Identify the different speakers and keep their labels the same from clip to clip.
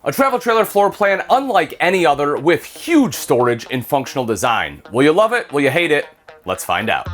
Speaker 1: A travel trailer floor plan unlike any other with huge storage and functional design. Will you love it? Will you hate it? Let's find out.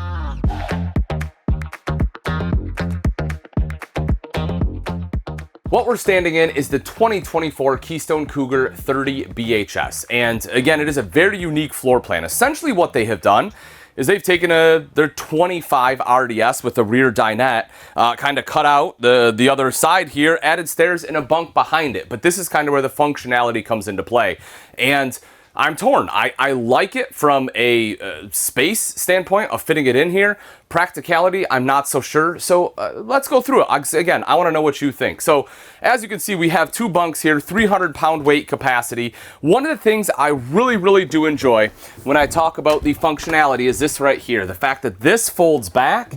Speaker 1: What we're standing in is the 2024 Keystone Cougar 30 BHS. And again, it is a very unique floor plan. Essentially what they have done is they've taken their 25 RDS with a rear dinette, kind of cut out the other side here, added stairs and a bunk behind it. But this is kind of where the functionality comes into play. And I'm torn. I like it from a space standpoint of fitting it in here. Practicality, I'm not so sure. So let's go through it. Again, I want to know what you think. So as you can see, we have two bunks here, 300-pound weight capacity. One of the things I really do enjoy when I talk about the functionality is this right here. The fact that this folds back.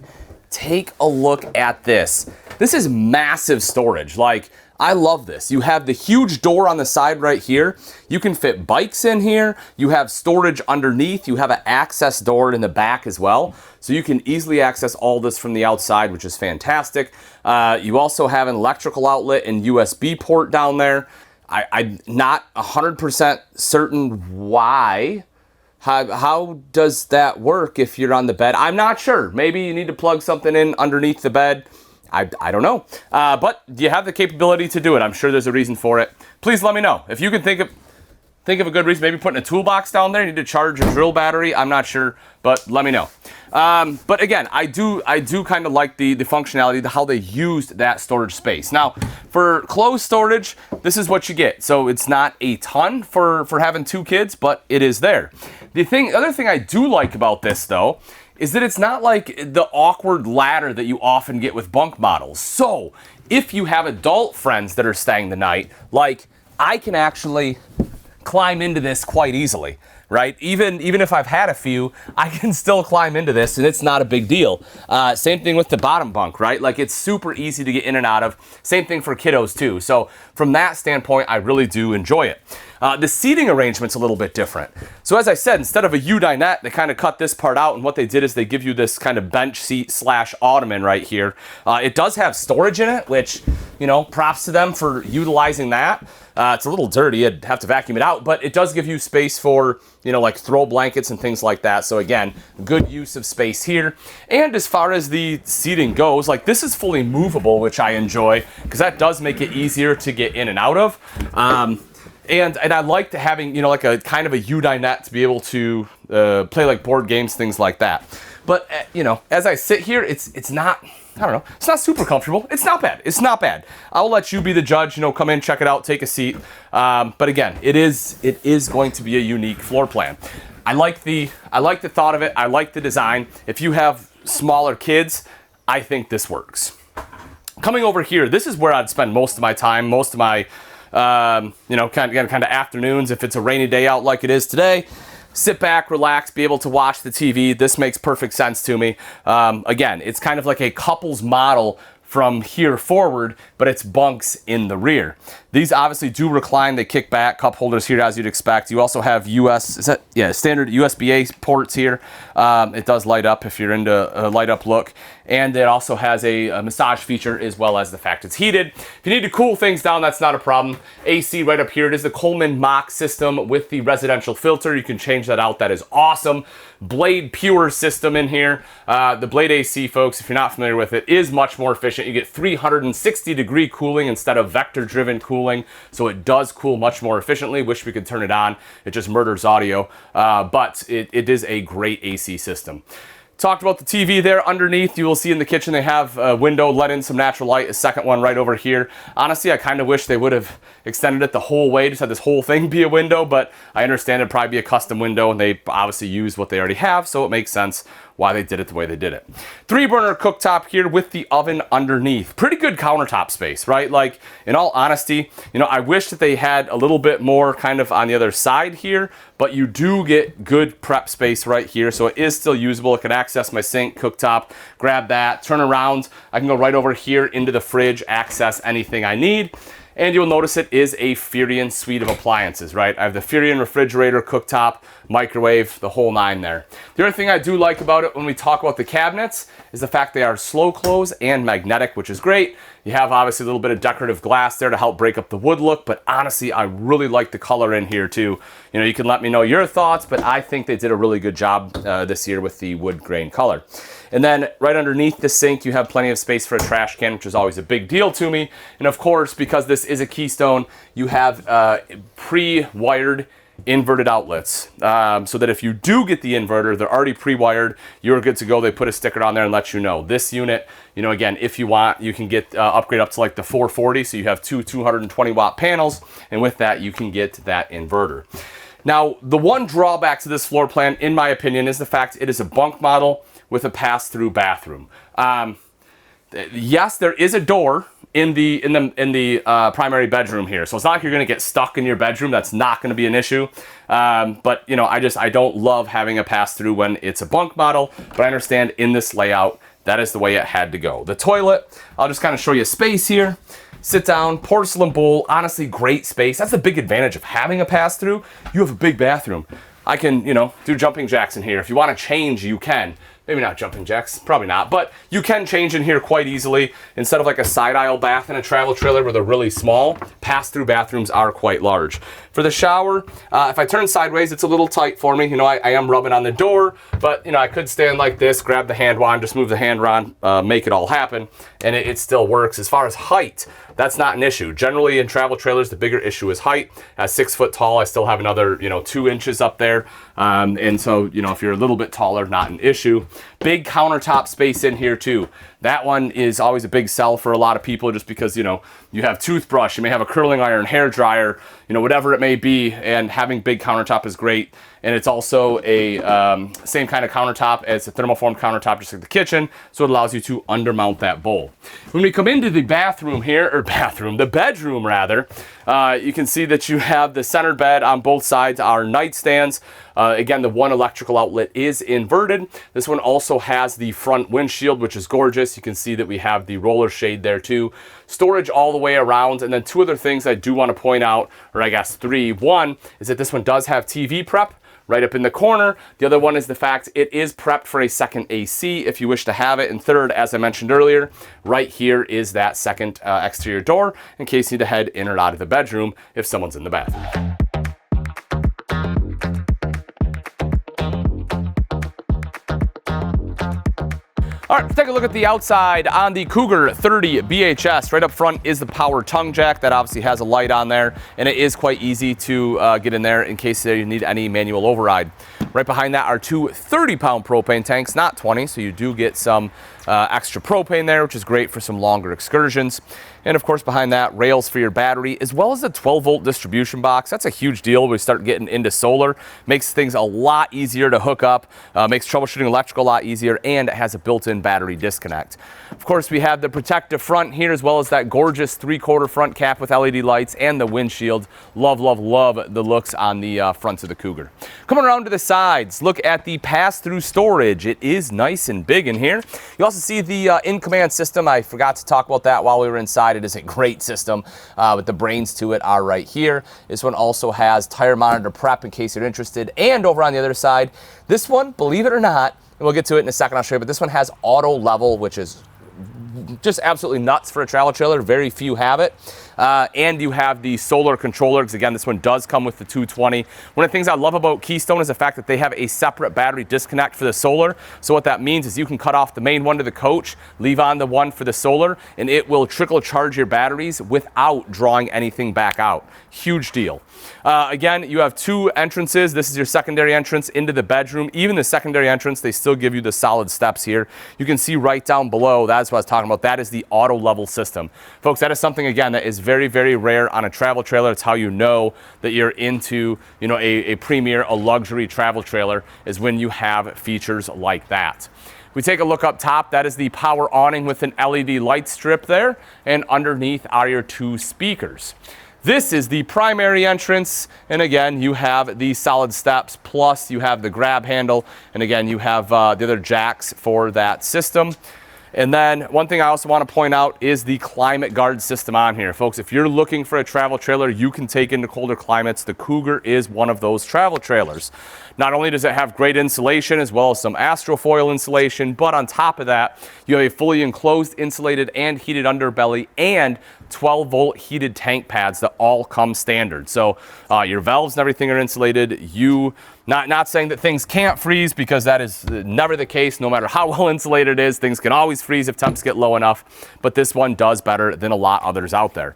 Speaker 1: Take a look at this. This is massive storage. Like, I love this. You have the huge door on the side right here. You can fit bikes in here. You have storage underneath. You have an access door in the back as well. So you can easily access all this from the outside, which is fantastic. You also have an electrical outlet and USB port down there. I'm not 100% certain why. How does that work if you're on the bed? I'm not sure. Maybe you need to plug something in underneath the bed. I don't know. But you have the capability to do it. I'm sure there's a reason for it. Please let me know. If you can think of a good reason, maybe putting a toolbox down there, you need to charge a drill battery. I'm not sure, but let me know. But again, I do kind of like the functionality, how they used that storage space. Now, for closed storage, this is what you get. So it's not a ton for having two kids, but it is there. The other thing I do like about this though, is that it's not like the awkward ladder that you often get with bunk models. So if you have adult friends that are staying the night, like I can actually climb into this quite easily, right? Even if I've had a few, I can still climb into this and it's not a big deal. Same thing with the bottom bunk, right? Like it's super easy to get in and out of. Same thing for kiddos too. So from that standpoint, I really do enjoy it. The seating arrangement's a little bit different. So as I said, instead of a U-dinette, they kind of cut this part out, and what they did is they give you this kind of bench seat / ottoman right here. It does have storage in it, which, you know, props to them for utilizing that. It's a little dirty, you'd have to vacuum it out, but it does give you space for, you know, like throw blankets and things like that. So again, good use of space here. And as far as the seating goes, like this is fully movable, which I enjoy, because that does make it easier to get in and out of. And I like having, you know, like a kind of a U-dinette to be able to play like board games, things like that. But, you know, as I sit here, it's not, I don't know, it's not super comfortable. It's not bad. It's not bad. I'll let you be the judge, you know, come in, check it out, take a seat. But again, it is going to be a unique floor plan. I like the thought of it. I like the design. If you have smaller kids, I think this works. Coming over here, this is where I'd spend most of my time, most of my you know, kind of afternoons if it's a rainy day out like it is today. Sit back, relax, be able to watch the TV. This makes perfect sense to me. Again, it's kind of like a couple's model from here forward, but it's bunks in the rear. These obviously do recline. They kick back, cup holders here as you'd expect. You also have standard USB-A ports here. It does light up if you're into a light up look. And it also has a massage feature as well as the fact it's heated. If you need to cool things down, that's not a problem. AC right up here. It is the Coleman Mach system with the residential filter. You can change that out. That is awesome. Blade Pure system in here. The Blade AC, folks, if you're not familiar with it, is much more efficient. You get 360-degree cooling instead of vector-driven cooling, so it does cool much more efficiently. Wish we could turn it on. It just murders audio, but it is a great AC system. Talked about the TV there underneath. You will see in the kitchen they have a window, let in some natural light, a second one right over here. Honestly, I kind of wish they would have extended it the whole way, just had this whole thing be a window, but I understand it'd probably be a custom window, and they obviously use what they already have, so it makes sense why they did it the way they did it. 3-burner cooktop here with the oven underneath. Pretty good countertop space, right? Like, in all honesty, you know, I wish that they had a little bit more kind of on the other side here, but you do get good prep space right here, so it is still usable. I can access my sink, cooktop, grab that, turn around. I can go right over here into the fridge, access anything I need. And you'll notice it is a Furion suite of appliances, right? I have the Furion refrigerator, cooktop, microwave, the whole nine there. The other thing I do like about it when we talk about the cabinets is the fact they are slow close and magnetic, which is great. You have obviously a little bit of decorative glass there to help break up the wood look, but honestly, I really like the color in here too. You know, you can let me know your thoughts, but I think they did a really good job this year with the wood grain color. And then right underneath the sink, you have plenty of space for a trash can, which is always a big deal to me. And of course, because this is a Keystone, you have pre-wired inverted outlets, so that if you do get the inverter, they're already pre-wired, you're good to go. They put a sticker on there and let you know. This unit, you know, again, if you want, you can get upgrade up to like the 440, so you have two 220 watt panels, and with that you can get that inverter. Now, the one drawback to this floor plan, in my opinion, is the fact it is a bunk model with a pass-through bathroom. Yes, there is a door in the primary bedroom here, so it's not like you're going to get stuck in your bedroom. That's not going to be an issue. But you know, I don't love having a pass-through when it's a bunk model. But I understand in this layout, that is the way it had to go. The toilet, I'll just kind of show you space here. Sit down, porcelain bowl, honestly great space. That's the big advantage of having a pass-through. You have a big bathroom. I can, you know, do jumping jacks in here. If you want to change, you can. Maybe not jumping jacks, probably not, but you can change in here quite easily. Instead of like a side aisle bath in a travel trailer where they're really small, pass-through bathrooms are quite large. For the shower, if I turn sideways, it's a little tight for me. You know, I am rubbing on the door, but you know, I could stand like this, grab the hand wand, just move the hand wand, make it all happen, and it still works. As far as height, that's not an issue. Generally in travel trailers, the bigger issue is height. At 6 foot tall, I still have another, you know, 2 inches up there. And so, you know, if you're a little bit taller, not an issue. Big countertop space in here too. That one is always a big sell for a lot of people just because, you know, you have toothbrush, you may have a curling iron, hair dryer, you know, whatever it may be, and having big countertop is great. And it's also a same kind of countertop as a thermoform countertop, just like the kitchen, so it allows you to undermount that bowl. When we come into the bathroom here, or the bedroom rather, you can see that you have the centered bed. On both sides are nightstands. Again, the one electrical outlet is inverted. This one also has the front windshield, which is gorgeous. You can see that we have the roller shade there too. Storage all the way around. And then two other things I do want to point out, or I guess three. One is that this one does have TV prep right up in the corner. The other one is the fact it is prepped for a second AC if you wish to have it. And third, as I mentioned earlier, right here is that second exterior door in case you need to head in or out of the bedroom if someone's in the bathroom. All right, let's take a look at the outside on the Cougar 30 BHS. Right up front is the power tongue jack that obviously has a light on there, and it is quite easy to get in there in case you need any manual override. Right behind that are two 30-pound propane tanks, not 20, so you do get some extra propane there, which is great for some longer excursions. And of course, behind that, rails for your battery, as well as a 12-volt distribution box. That's a huge deal when we start getting into solar. Makes things a lot easier to hook up, makes troubleshooting electrical a lot easier, and it has a built-in battery disconnect. Of course, we have the protective front here, as well as that gorgeous 3/4 front cap with LED lights and the windshield. Love, love, love the looks on the fronts of the Cougar. Coming around to the sides, look at the pass-through storage. It is nice and big in here. You also see the in-command system. I forgot to talk about that while we were inside. It is a great system, but the brains to it are right here. This one also has tire monitor prep in case you're interested. And over on the other side, this one, believe it or not, and we'll get to it in a second, I'll show you, but this one has auto level, which is just absolutely nuts for a travel trailer. Very few have it. And you have the solar controller, because again, this one does come with the 220. One of the things I love about Keystone is the fact that they have a separate battery disconnect for the solar. So what that means is you can cut off the main one to the coach, leave on the one for the solar, and it will trickle charge your batteries without drawing anything back out. Huge deal. Again, you have two entrances. This is your secondary entrance into the bedroom. Even the secondary entrance, they still give you the solid steps here. You can see right down below, that's what I was talking about. That is the auto level system. Folks, that is something, again, that is very, very rare on a travel trailer. It's how you know that you're into, you know, a premier, a luxury travel trailer, is when you have features like that. We take a look up top. That is the power awning with an LED light strip there, and underneath are your two speakers. This is the primary entrance, and again, you have the solid steps, plus you have the grab handle, and again, you have the other jacks for that system. And then one thing I also want to point out is the climate guard system on here. Folks, if you're looking for a travel trailer you can take into colder climates, the Cougar is one of those travel trailers. Not only does it have great insulation as well as some astrofoil insulation, but on top of that, you have a fully enclosed, insulated, and heated underbelly and 12-volt heated tank pads that all come standard. So your valves and everything are insulated. Not saying that things can't freeze, because that is never the case. No matter how well insulated it is, things can always freeze if temps get low enough, but this one does better than a lot others out there.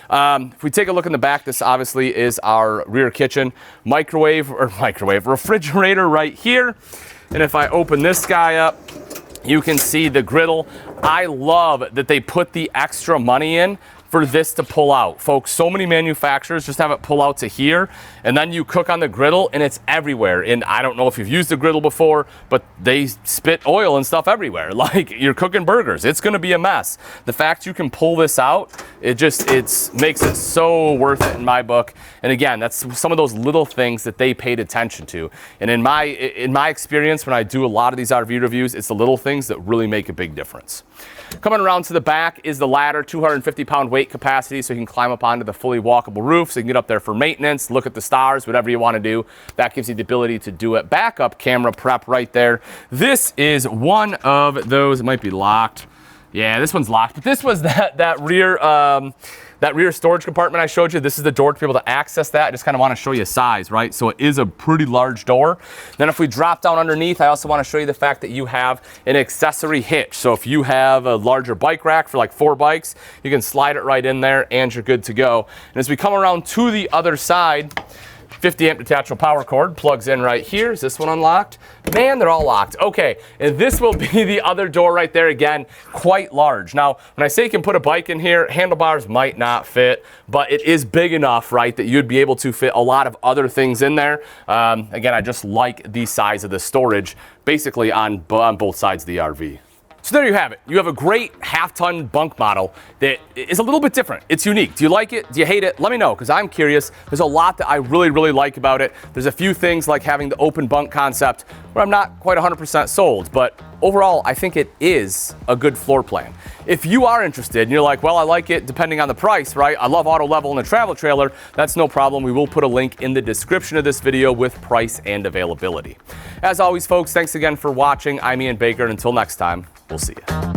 Speaker 1: If we take a look in the back, this obviously is our rear kitchen. Refrigerator right here. And if I open this guy up, you can see the griddle. I love that they put the extra money in for this to pull out. Folks, so many manufacturers just have it pull out to here, and then you cook on the griddle and it's everywhere. And I don't know if you've used the griddle before, but they spit oil and stuff everywhere. Like, you're cooking burgers, it's gonna be a mess. The fact you can pull this out, it makes it so worth it in my book. And again, that's some of those little things that they paid attention to. And in my experience, when I do a lot of these RV reviews, it's the little things that really make a big difference. Coming around to the back is the ladder, 250-pound weight capacity, so you can climb up onto the fully walkable roof, so you can get up there for maintenance, look at the stars, whatever you want to do. That gives you the ability to do it. Backup camera prep right there. This is one of those, it might be locked. Yeah, this one's locked, but this was that rear storage compartment I showed you. This is the door to be able to access that. I just kind of want to show you size, right? So it is a pretty large door. Then if we drop down underneath, I also want to show you the fact that you have an accessory hitch. So if you have a larger bike rack for like 4 bikes, you can slide it right in there and you're good to go. And as we come around to the other side, 50 amp detachable power cord plugs in right here. Is this one unlocked? Man, they're all locked. Okay, and this will be the other door right there. Again, quite large. Now, when I say you can put a bike in here, handlebars might not fit, but it is big enough, right, that you'd be able to fit a lot of other things in there. Again, I just like the size of the storage, basically on both sides of the RV. So there you have it. You have a great half-ton bunk model that is a little bit different. It's unique. Do you like it? Do you hate it? Let me know, because I'm curious. There's a lot that I really, really like about it. There's a few things like having the open bunk concept where I'm not quite 100% sold, but overall, I think it is a good floor plan. If you are interested and you're like, well, I like it depending on the price, right? I love auto level in a travel trailer. That's no problem. We will put a link in the description of this video with price and availability. As always, folks, thanks again for watching. I'm Ian Baker, and until next time, we'll see you.